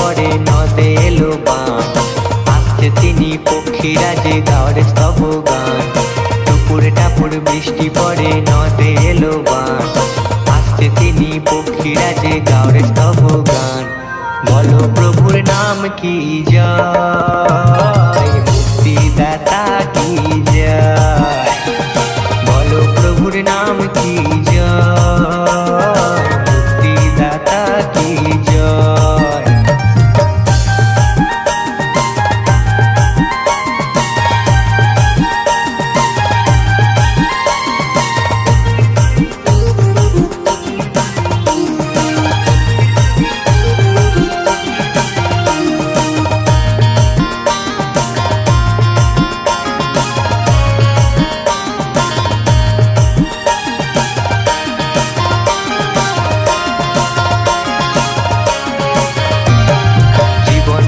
পড়ে নদে এলো বান। আসছে তিনি পক্ষীরাজে গাওয়ার স্তব গান। টুপুরে টাপুর বৃষ্টি পড়ে নদে এলো বান। আসছে তিনি পক্ষীরাজে গাওয়ার স্তব গান। বলো প্রভুর নাম কি জয়, মুক্তিদাতা কি জয়। বলো প্রভুর নাম কি জয়, মুক্তিদাতা কি জয়।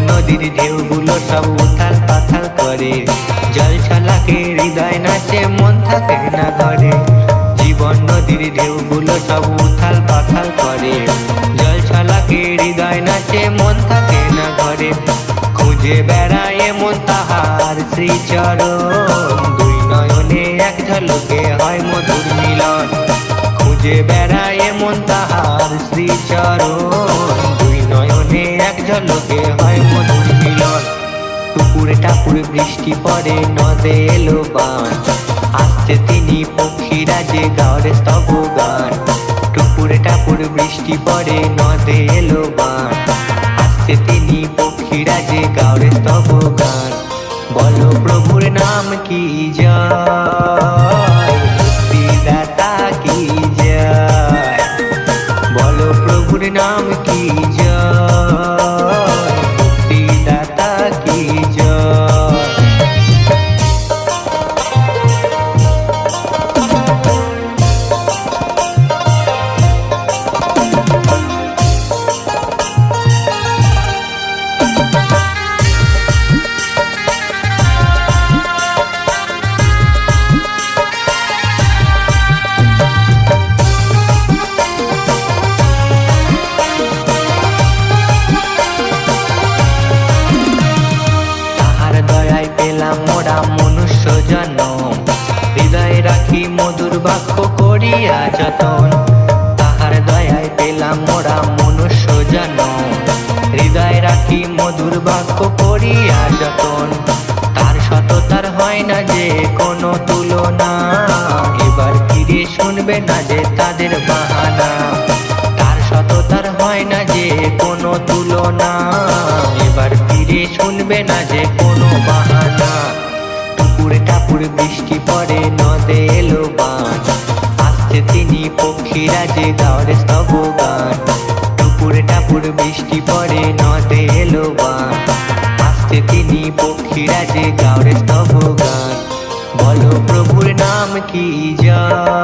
নদীর ঢেউগুলো সব উথাল পাথাল করে, জল ছলাকে হৃদয় নাচে মন থাকে না ঘরে। জীবন নদীর ঢেউগুলো সব উথাল পাথাল করে, জল ছলাকে হৃদয় নাচে মন থাকে না ঘরে। খুঁজে বেড়ায় মন তাহার শ্রীচরণ, দুই নয়নে এক ঝলকে হয় মধুর মিলন। খুঁজে বেড়ায় মন তাহার শ্রীচরণ, দুই নয়নে এক ঝলকে হয় মধুর মিলন। টুপুরে টাপুরে বৃষ্টি পড়ে নদে এলো বান। আসছে তিনি পক্ষীরাজে গাওয়ার স্তব গান। টুপুরে টাপুরে বৃষ্টি পড়ে নদে এলো বান। আসছে তিনি পক্ষীরাজে গাওয়ার স্তব গান। বলো প্রভুর নাম কি জয়, মুক্তিদাতা কি জয়। বলো প্রভুর নাম কি জয়, মুক্তিদাতা কি জয়। মোরা মনুষ্য জনম, হৃদয়ে রাখি মধুর বাক্য করিয়া যতন। তাহার দয়ায় পেলাম মোরা মনুষ্য জনম, হৃদয়ে রাখি মধুর বাক্য করিয়া যতন। তার সততার হয় না যে কোনো তুলনা, এবার ফিরে শুনবে না যে তাদের বাহানা। তার সততার হয় না যে কোনো তুলনা, এবার ফিরে শুনবে না যে কোনো বাহানা। টুপুরে টাপুরে বৃষ্টি পড়ে নদে এলো বান। আসছে তিনি পক্ষীরাজে গাওয়ার স্তব গান। টুপুরে টাপুরে বৃষ্টি পড়ে নদে এলো বান। আসছে তিনি পক্ষীরাজে গাওয়ার স্তব গান। বলো প্রভুর নাম কি জয়।